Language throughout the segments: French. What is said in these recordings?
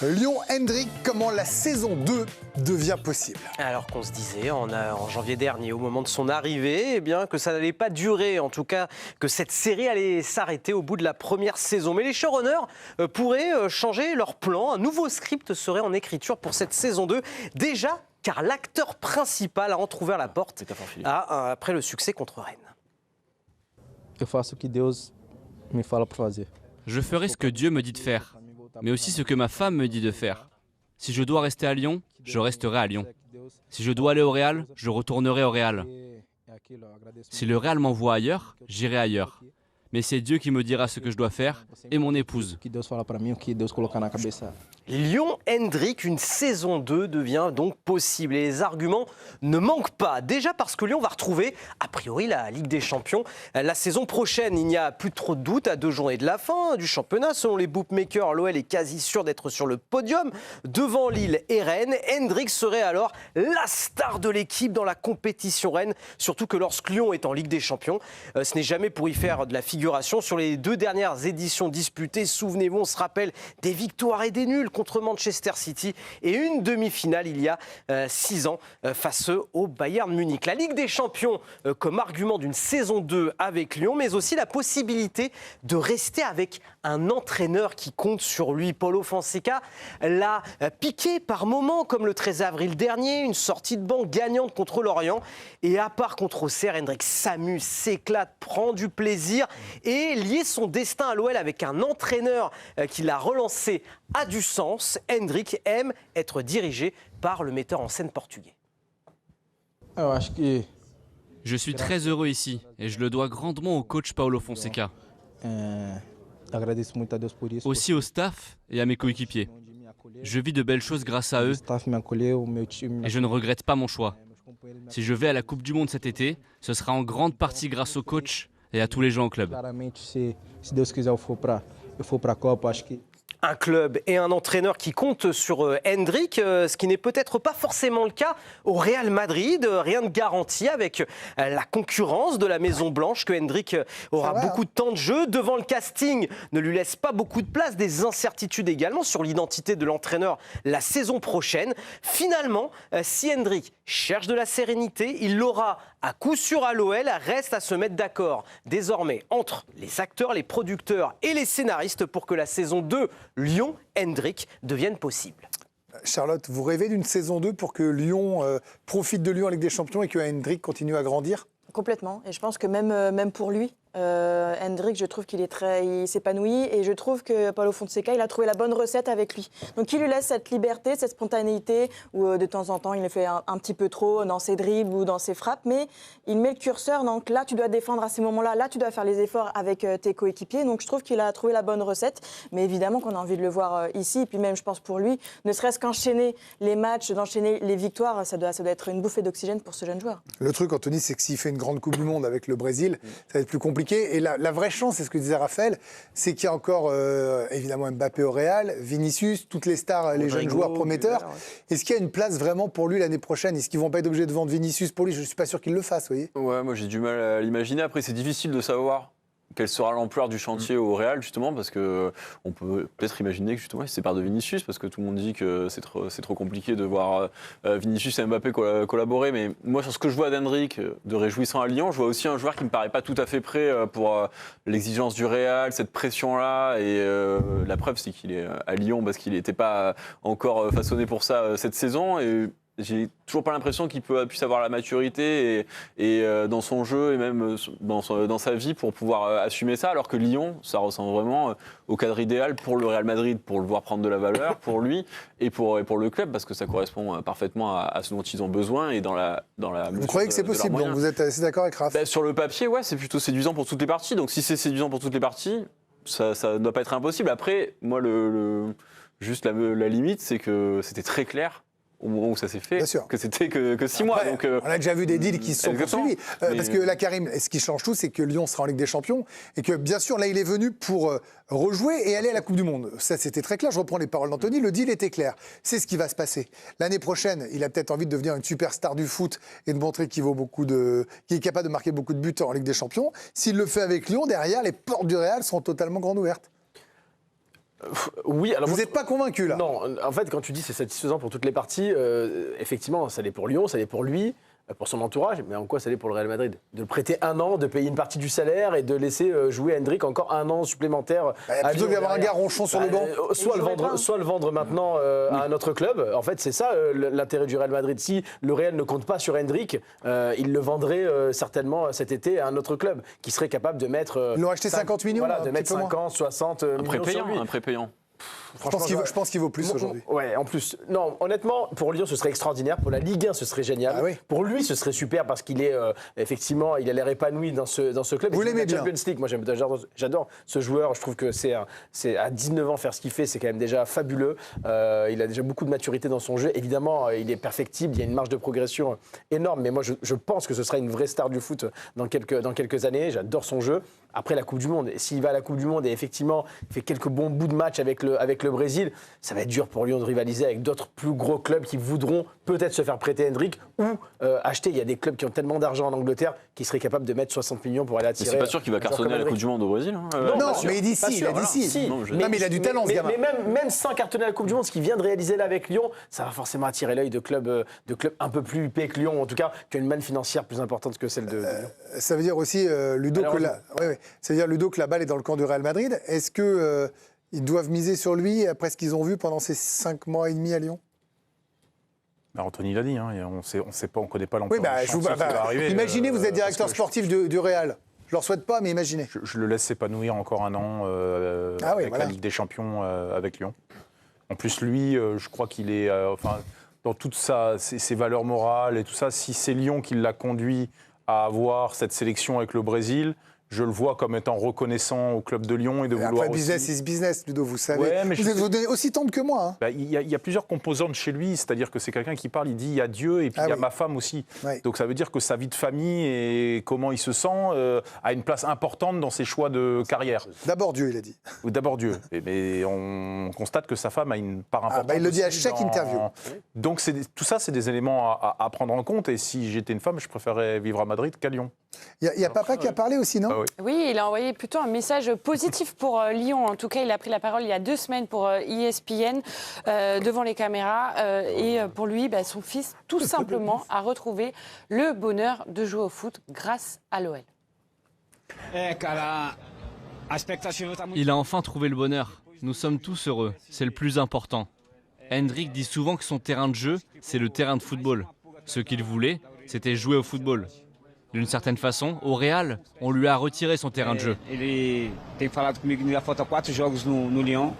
Lyon, Hendrick, comment la saison 2 devient possible? Alors qu'on se disait en janvier dernier, au moment de son arrivée, que ça n'allait pas durer, en tout cas que cette série allait s'arrêter au bout de la première saison. Mais les showrunners pourraient changer leur plan. Un nouveau script serait en écriture pour cette saison 2. Déjà, car l'acteur principal a entrouvert la porte après le succès contre Rennes. Eu faço o que Deus me fala para fazer. Je ferai ce que Dieu me dit de faire, mais aussi ce que ma femme me dit de faire. Si je dois rester à Lyon, je resterai à Lyon. Si je dois aller au Real, je retournerai au Real. Si le Real m'envoie ailleurs, j'irai ailleurs. Mais c'est Dieu qui me dira ce que je dois faire et mon épouse. Lyon, Hendrick, une saison 2 devient donc possible. Et les arguments ne manquent pas. Déjà parce que Lyon va retrouver, a priori, la Ligue des Champions. La saison prochaine, il n'y a plus trop de doute à 2 journées de la fin du championnat. Selon les bookmakers, l'OL est quasi sûr d'être sur le podium. Devant Lille et Rennes, Hendrick serait alors la star de l'équipe dans la compétition Rennes. Surtout que lorsque Lyon est en Ligue des Champions, ce n'est jamais pour y faire de la figuration. Sur les 2 dernières éditions disputées, souvenez-vous, on se rappelle des victoires et des nuls contre Manchester City et une demi-finale il y a 6 ans face au Bayern Munich. La Ligue des Champions comme argument d'une saison 2 avec Lyon, mais aussi la possibilité de rester avec un entraîneur qui compte sur lui. Paulo Fonseca l'a piqué par moments, comme le 13 avril dernier, une sortie de banc gagnante contre Lorient. Et à part contre Auxerre, Hendrick s'amuse, s'éclate, prend du plaisir. Et lier son destin à l'OL avec un entraîneur qui l'a relancé a du sens. Hendrick aime être dirigé par le metteur en scène portugais. Je suis très heureux ici et je le dois grandement au coach Paulo Fonseca. Aussi au staff et à mes coéquipiers. Je vis de belles choses grâce à eux et je ne regrette pas mon choix. Si je vais à la Coupe du Monde cet été, ce sera en grande partie grâce au coach et à tous les gens au club. Un club et un entraîneur qui comptent sur Hendrick, ce qui n'est peut-être pas forcément le cas au Real Madrid. Rien de garanti avec la concurrence de la Maison Blanche que Hendrick aura beaucoup de temps de jeu. Devant le casting, ne lui laisse pas beaucoup de place. Des incertitudes également sur l'identité de l'entraîneur la saison prochaine. Finalement, si Hendrick cherche de la sérénité, il l'aura à coup sûr à l'OL. Reste à se mettre d'accord désormais entre les acteurs, les producteurs et les scénaristes pour que la saison 2 Lyon, Hendrick devienne possible. Charlotte, vous rêvez d'une saison 2 pour que Lyon profite de Lyon en Ligue des Champions et que Hendrick continue à grandir? Complètement. Et je pense que même pour lui, Hendrick, je trouve qu'il s'épanouit et je trouve que Paulo Fonseca, il a trouvé la bonne recette avec lui. Donc il lui laisse cette liberté, cette spontanéité où de temps en temps il le fait un petit peu trop dans ses dribbles ou dans ses frappes, mais il met le curseur. Donc là tu dois défendre à ces moments-là, là tu dois faire les efforts avec tes coéquipiers. Donc je trouve qu'il a trouvé la bonne recette, mais évidemment qu'on a envie de le voir ici. Et puis même je pense pour lui, ne serait-ce qu'enchaîner les matchs, d'enchaîner les victoires, ça doit être une bouffée d'oxygène pour ce jeune joueur. Le truc, Anthony, c'est que s'il fait une grande Coupe du Monde avec le Brésil, ça va être plus compliqué. Et la vraie chance, c'est ce que disait Raphaël, c'est qu'il y a encore évidemment Mbappé au Real, Vinicius, toutes les stars, les jeunes joueurs prometteurs. Est-ce qu'il y a une place vraiment pour lui l'année prochaine? Est-ce qu'ils ne vont pas être obligés de vendre Vinicius pour lui? Je ne suis pas sûr qu'ils le fassent, vous voyez. Ouais, moi j'ai du mal à l'imaginer. Après, c'est difficile de savoir quelle sera l'ampleur du chantier au Real, justement, parce qu'on peut peut-être imaginer que justement il se sépare de Vinicius, parce que tout le monde dit que c'est trop compliqué de voir Vinicius et Mbappé collaborer. Mais moi, sur ce que je vois d'Hendrick, de réjouissant à Lyon, je vois aussi un joueur qui me paraît pas tout à fait prêt pour l'exigence du Real, cette pression-là. Et la preuve, c'est qu'il est à Lyon parce qu'il n'était pas encore façonné pour ça cette saison. Et j'ai toujours pas l'impression qu'il puisse avoir la maturité et dans son jeu et même dans sa vie pour pouvoir assumer ça, alors que Lyon, ça ressemble vraiment au cadre idéal pour le Real Madrid, pour le voir prendre de la valeur, pour lui et pour le club, parce que ça correspond parfaitement à ce dont ils ont besoin et dans la Vous croyez que c'est possible, donc vous êtes assez d'accord avec Raph? Sur le papier, ouais, c'est plutôt séduisant pour toutes les parties. Donc si c'est séduisant pour toutes les parties, ça ne doit pas être impossible. Après, moi, juste la limite, c'est que c'était très clair au moment où ça s'est fait, que c'était que 6 mois. Donc, on a déjà vu des deals qui se sont poursuivis. Parce que là, Karim, ce qui change tout, c'est que Lyon sera en Ligue des Champions et que, bien sûr, là, il est venu pour rejouer et aller à la Coupe du Monde. Ça, c'était très clair. Je reprends les paroles d'Anthony. Le deal était clair. C'est ce qui va se passer. L'année prochaine, il a peut-être envie de devenir une superstar du foot et de montrer qu'il est capable de marquer beaucoup de buts en Ligue des Champions. S'il le fait avec Lyon, derrière, les portes du Real seront totalement grandes ouvertes. Oui, alors Vous n'êtes pas convaincu là? Non, en fait, quand tu dis c'est satisfaisant pour toutes les parties, effectivement, ça l'est pour Lyon, ça l'est pour lui, pour son entourage, mais en quoi ça l'est pour le Real Madrid? De le prêter 1 an, de payer une partie du salaire et de laisser jouer Endrick encore 1 an supplémentaire. Plutôt que d'avoir un gars ronchon sur le banc. Soit le vendre maintenant à un autre club. En fait, c'est ça l'intérêt du Real Madrid. Si le Real ne compte pas sur Endrick, il le vendrait certainement cet été à un autre club qui serait capable de mettre. Ils l'ont acheté 50 millions, Voilà, un de petit mettre peu moins. 50, 60 millions sur lui. Un prépayant. Je pense qu'il vaut plus aujourd'hui. Ouais, en plus. Non, honnêtement, pour Lyon, ce serait extraordinaire. Pour la Ligue 1, ce serait génial. Ah oui. Pour lui, ce serait super parce qu'il est effectivement, il a l'air épanoui dans ce club. Vous Et l'aimez la bien. Champions League. Moi, j'adore ce joueur. Je trouve que c'est à 19 ans faire ce qu'il fait, c'est quand même déjà fabuleux. Il a déjà beaucoup de maturité dans son jeu. Évidemment, il est perfectible. Il y a une marge de progression énorme. Mais moi, je pense que ce sera une vraie star du foot dans quelques années. J'adore son jeu. Après la Coupe du Monde, s'il va à la Coupe du Monde et effectivement il fait quelques bons bouts de match avec le Brésil, ça va être dur pour Lyon de rivaliser avec d'autres plus gros clubs qui voudront peut-être se faire prêter Endrick ou acheter. Il y a des clubs qui ont tellement d'argent en Angleterre qui seraient capables de mettre 60 millions pour aller attirer. Mais c'est pas sûr qu'il va un joueur cartonner comme à la Coupe Endrick. du Monde au Brésil. Non, pas sûr, mais il dit pas si, il sûr, a dit voilà. si. Si. Non, je- Non, mais il a du talent, ce gamin. Mais même sans cartonner à la Coupe du Monde, ce qu'il vient de réaliser là avec Lyon, ça va forcément attirer l'œil de clubs un peu plus huppés que Lyon, en tout cas, qui ont une manne financière plus importante que celle de Lyon. Ça veut dire aussi, Ludo, Alors, ça veut dire, Ludo, que la balle est dans le camp du Real Madrid. Est-ce que ils doivent miser sur lui après ce qu'ils ont vu pendant ces 5 mois et demi à Lyon? Bah, Anthony l'a dit, hein, et on sait pas, on connaît pas l'ampleur Oui, bah, du chantier qui va arriver. imaginez, vous êtes directeur parce que sportif du Real. Je leur souhaite pas, mais imaginez. je le laisse s'épanouir encore 1 an Ah oui, avec voilà. la Ligue des Champions avec Lyon. En plus, lui, je crois qu'il est, dans toutes ses valeurs morales et tout ça, si c'est Lyon qui l'a conduit à avoir cette sélection avec le Brésil, je le vois comme étant reconnaissant au club de Lyon et de vouloir Après, business aussi... is business, Ludo, vous savez. Ouais, mais vous êtes aussi tendre que moi. Hein. Bah, il y a plusieurs composantes chez lui, c'est-à-dire que c'est quelqu'un qui parle, il dit il y a Dieu et puis il y a oui. ma femme aussi. Ouais. Donc ça veut dire que sa vie de famille et comment il se sent a une place importante dans ses choix de carrière. D'abord Dieu, il a dit. Ou d'abord Dieu. Mais on constate que sa femme a une part importante. il le dit à aussi chaque interview. Donc tout ça, c'est des éléments à prendre en compte. Et si j'étais une femme, je préférerais vivre à Madrid qu'à Lyon. Il y a papa qui a parlé aussi, non? Ah oui. Oui, il a envoyé plutôt un message positif pour Lyon. En tout cas, il a pris la parole il y a 2 semaines pour ESPN devant les caméras. Et pour lui, son fils, tout simplement, a retrouvé le bonheur de jouer au foot grâce à l'OL. Il a enfin trouvé le bonheur. Nous sommes tous heureux. C'est le plus important. Endrick dit souvent que son terrain de jeu, c'est le terrain de football. Ce qu'il voulait, c'était jouer au football. D'une certaine façon, au Real, on lui a retiré son terrain de jeu. Ele tem falado comigo que ainda falta 4 jogos no Lyon.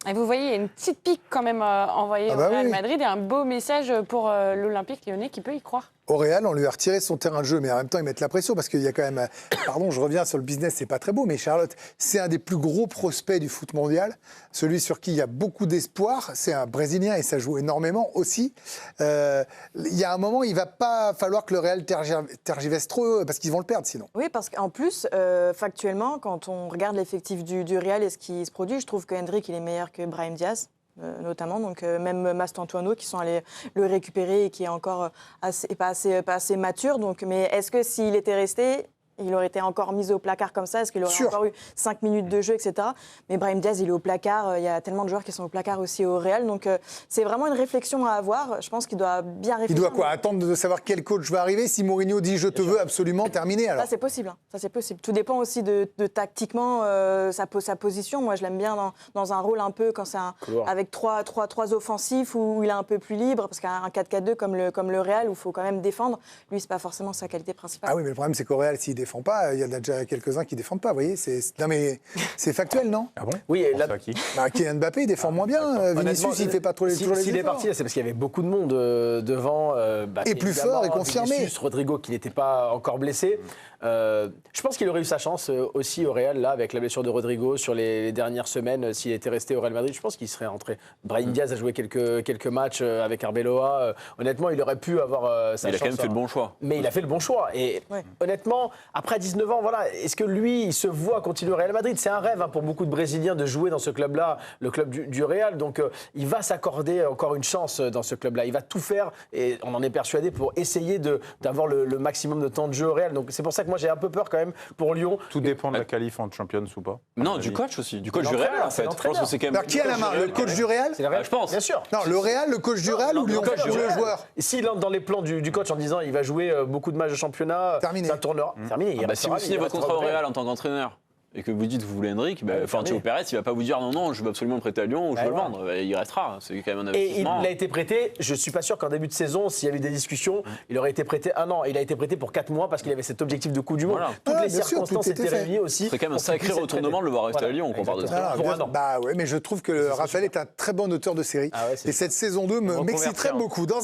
Et vous voyez, il y a une petite pique quand même envoyée au Real oui. Madrid et un beau message pour l'Olympique lyonnais qui peut y croire. Au Real, on lui a retiré son terrain de jeu, mais en même temps, ils mettent la pression parce qu'il y a quand même. Pardon, je reviens sur le business, c'est pas très beau, mais Charlotte, c'est un des plus gros prospects du foot mondial, celui sur qui il y a beaucoup d'espoir. C'est un Brésilien et ça joue énormément aussi. Il y a un moment, il va pas falloir que le Real tergiverse trop parce qu'ils vont le perdre sinon. Oui, parce qu'en plus, factuellement, quand on regarde l'effectif du Real et ce qui se produit, je trouve que Endrick, il est meilleur que Brahim Diaz. Notamment, donc même Mastantuono qui sont allés le récupérer et qui est encore pas assez mature. Donc, mais est-ce que s'il était resté, il aurait été encore mis au placard comme ça? Est-ce qu'il aurait encore eu 5 minutes de jeu, etc. Mais Brahim Diaz, il est au placard. Il y a tellement de joueurs qui sont au placard aussi au Real. Donc c'est vraiment une réflexion à avoir. Je pense qu'il doit bien réfléchir. Il doit quoi? Attendre de savoir quel coach va arriver? Si Mourinho dit je te veux absolument, terminé alors. Ça, c'est possible. Hein. Ça, c'est possible. Tout dépend aussi de tactiquement sa position. Moi, je l'aime bien dans un rôle un peu quand c'est avec trois offensifs où il est un peu plus libre. Parce qu'un 4-4-2 comme le Real où il faut quand même défendre, lui, c'est pas forcément sa qualité principale. Ah oui, mais le problème, c'est qu'au Real, s'il défend pas, il y en a déjà quelques-uns qui défendent pas. Vous voyez, non mais c'est factuel, non? Ah bon? Oui, et là, Qui Kylian Mbappé, il défend moins bien. Vinicius, il fait pas trop les toujours les S'il est efforts. parti, c'est parce qu'il y avait beaucoup de monde devant. Et plus fort et confirmé. Vinicius, Rodrigo qui n'était pas encore blessé. Je pense qu'il aurait eu sa chance aussi au Real, là, avec la blessure de Rodrigo sur les dernières semaines. S'il était resté au Real Madrid, je pense qu'il serait rentré. Brahim Diaz a joué quelques matchs avec Arbeloa. Honnêtement, il aurait pu avoir sa chance. Il a quand même fait le bon choix. Mais il a fait le bon choix. Et honnêtement, Après 19 ans, voilà, est-ce que lui, il se voit continuer au Real Madrid? C'est un rêve pour beaucoup de Brésiliens de jouer dans ce club-là, le club du Real. Donc, il va s'accorder encore une chance dans ce club-là. Il va tout faire, et on en est persuadé, pour essayer d'avoir le maximum de temps de jeu au Real. Donc, c'est pour ça que moi, j'ai un peu peur quand même pour Lyon. Tout dépend de la qualif en Champions ou pas. Non, du coach aussi, du coach du Real en fait. Je pense que c'est quand même. Alors, qui a la main? Le coach du Real? C'est le Real, je pense. Bien sûr. Non, le Real, le coach du Real ou Lyon, le joueur? S'il entre dans les plans du coach en disant il va jouer beaucoup de matchs de championnat, Terminé. ça tournera. Terminé. Il Si vous restera, signez il votre restera contrat au Real en tant qu'entraîneur et que vous dites que vous voulez Endrick, Florentino Pérez, il va pas vous dire non, je veux absolument le prêter à Lyon ou je veux le vendre. Il restera. C'est quand même un Et investissement. il a été prêté, je suis pas sûr qu'en début de saison, s'il y avait eu des discussions, il aurait été prêté 1 an. Il a été prêté pour 4 mois parce qu'il avait cet objectif de Coupe du Monde. Voilà. Toutes Ah, les bien sûr, circonstances tout était étaient fait. réunies aussi. C'est quand même un sacré retournement de le voir rester à Lyon, on compare de ça. Pour un an. Bah ouais, mais je trouve que Raphaël est un très bon auteur de série. Ah ouais, c'est Et cette saison 2 m'exciterait Reconvertir. beaucoup. Dans un